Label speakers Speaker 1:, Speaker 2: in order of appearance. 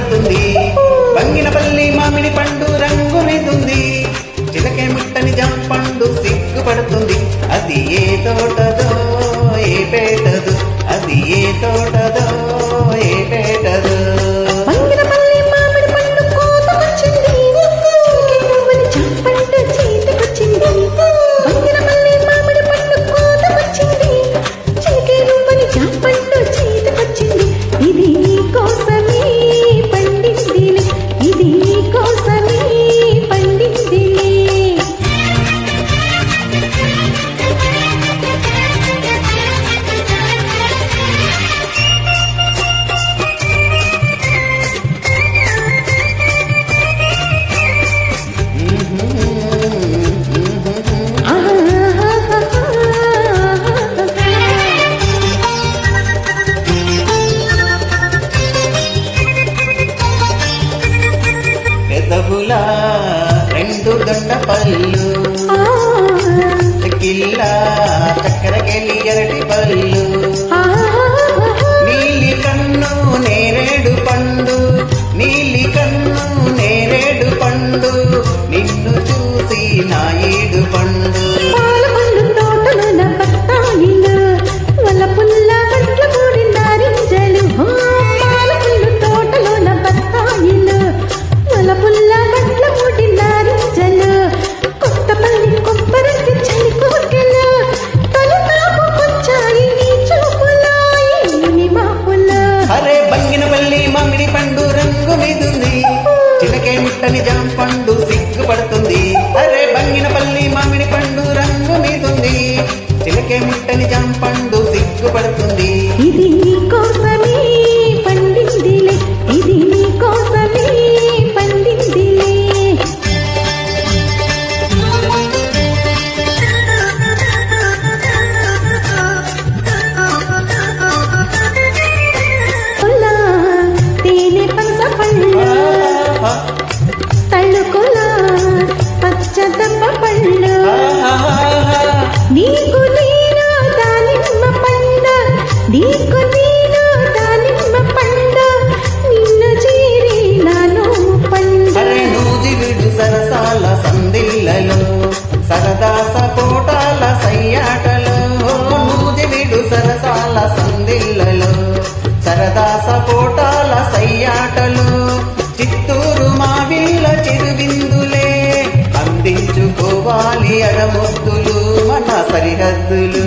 Speaker 1: పడుతుంది. బంగినపల్లి మామిడి పండు రంగు మీదుంది. చిలకే ముట్టని జాంపండు సిగ్గుపడుతుంది. అది ఏ తోటదో ఏ పేటదో, అది ఏ తోటదో ఏ పేటదో. పెదవులా రెండు దొండ పళ్ళు, కిల్లా చక్కెరకెళ్ళి ఎరటి పళ్ళు, నీలి కన్ను నేరేడు పండు, నీలి కన్ను నేరేడు పండు, నిన్ను చూసి నా ఏడు పండు. మామిడి పండు రంగు మీదుంది. చిలకే ముట్టని జాంపండు సిగ్గుపడుతుంది. అరే బంగినపల్లి మామిడి పండు రంగు మీదుంది. చిలకే ముట్టని జాంపండు సిగ్గుపడుతుంది.
Speaker 2: ఇది నీ కోసమే పండిందిలే, ఇది నీ కోసమే పండిందిలే. తళ్ళుకులా పచ్చదప్ప పళ్ళు, నీకు నేను దానిమ్మ పండ, నీకు నేను దానిమ్మ పండ, నిన్ను చేరి నాను పండ.
Speaker 1: నూజివిడు సరసాల సందిళ్ళలో, సరదా సపోటాల సయ్యాటలో, నూజివిడు సరసాల సందిళ్ళలో, సరదా సపోటాల సయ్యాటలు, చిత్తూరు మావిళ్ళ చిరువిందులే, అందించుకోవాలి అరముద్దులు మన సరిహద్దులు.